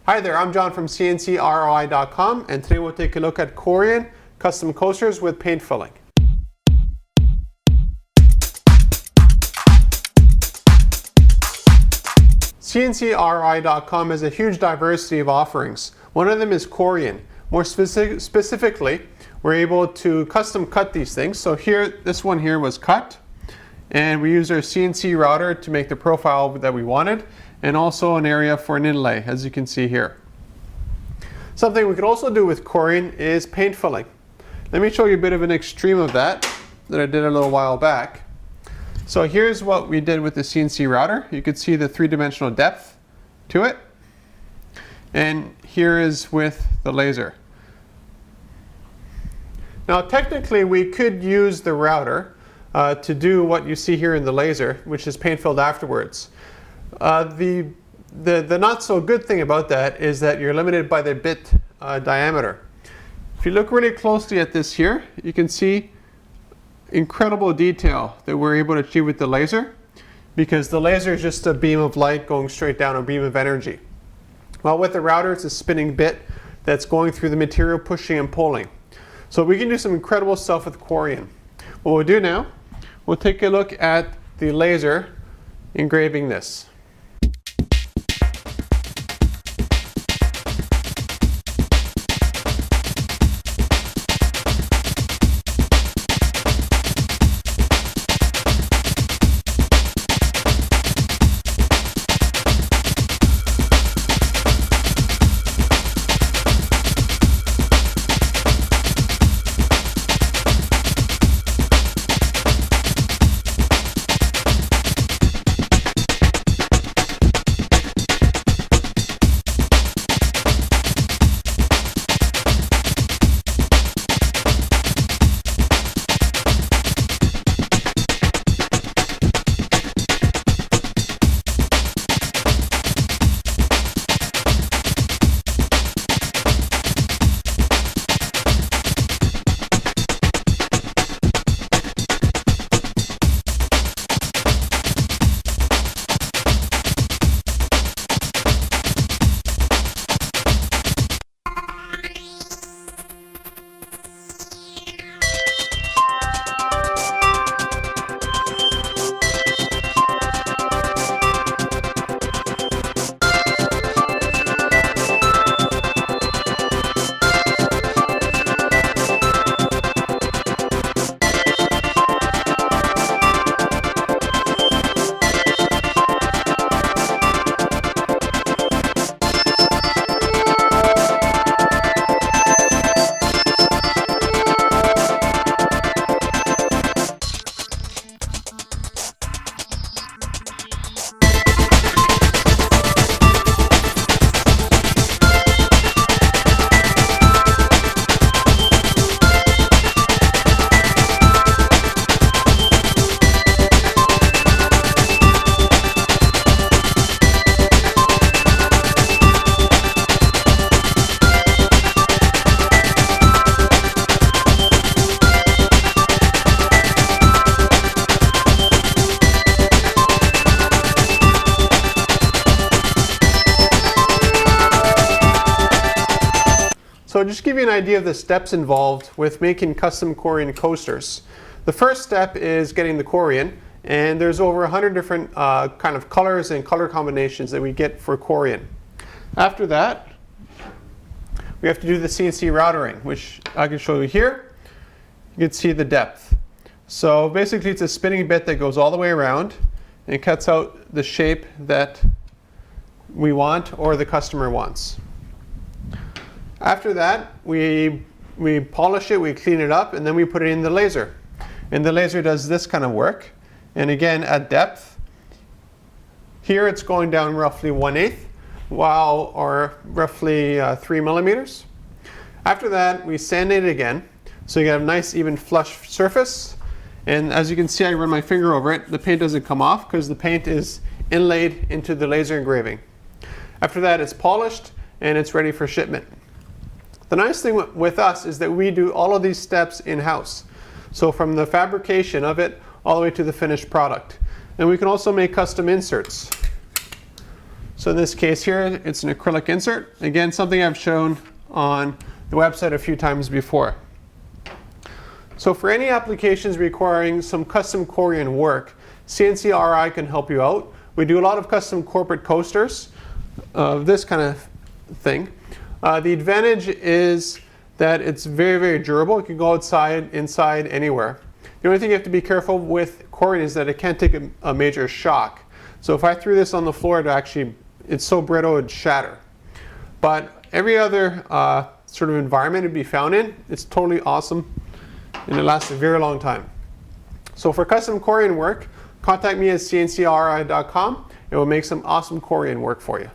Hi there, I'm John from CNCROI.com, and today we'll take a look at Corian custom coasters with paint filling. CNCROI.com has a huge diversity of offerings. One of them is Corian. More specifically, we're able to custom cut these things. So here, this one here was cut, and we used our CNC router to make the profile that we wanted, and also an area for an inlay, as you can see here. Something we could also do with Corian is paint filling. Let me show you a bit of an extreme of that I did a little while back. So here's what we did with the CNC router. You could see the three-dimensional depth to it. And here is with the laser. Now technically we could use the router to do what you see here in the laser, which is paint filled afterwards. The not so good thing about that is that you're limited by the bit diameter. If you look really closely at this here, you can see incredible detail that we're able to achieve with the laser, because the laser is just a beam of light going straight down, a beam of energy. While with the router, it's a spinning bit that's going through the material, pushing and pulling. So we can do some incredible stuff with Corian. What we'll do now, we'll take a look at the laser engraving this. So just to give you an idea of the steps involved with making custom Corian coasters. The first step is getting the Corian, and there's over 100 different kind of colors and color combinations that we get for Corian. After that, we have to do the CNC routering, which I can show you here. You can see the depth. So basically it's a spinning bit that goes all the way around and cuts out the shape that we want or the customer wants. After that, we polish it, we clean it up, and then we put it in the laser. And the laser does this kind of work. And again, at depth, here it's going down roughly 1/8, or roughly 3 millimeters. After that, we sand it again, so you get a nice even flush surface. And as you can see, I run my finger over it. The paint doesn't come off because the paint is inlaid into the laser engraving. After that, it's polished and it's ready for shipment. The nice thing with us is that we do all of these steps in-house. So from the fabrication of it all the way to the finished product. And we can also make custom inserts. So in this case here, it's an acrylic insert. Again, something I've shown on the website a few times before. So for any applications requiring some custom Corian work, CNCRI can help you out. We do a lot of custom corporate coasters of this kind of thing. The advantage is that it's very, very durable. It can go outside, inside, anywhere. The only thing you have to be careful with Corian is that it can't take a major shock. So if I threw this on the floor, it's so brittle it'd shatter. But every other sort of environment it'd be found in, it's totally awesome and it lasts a very long time. So for custom Corian work, contact me at CNCKing.com and we'll make some awesome Corian work for you.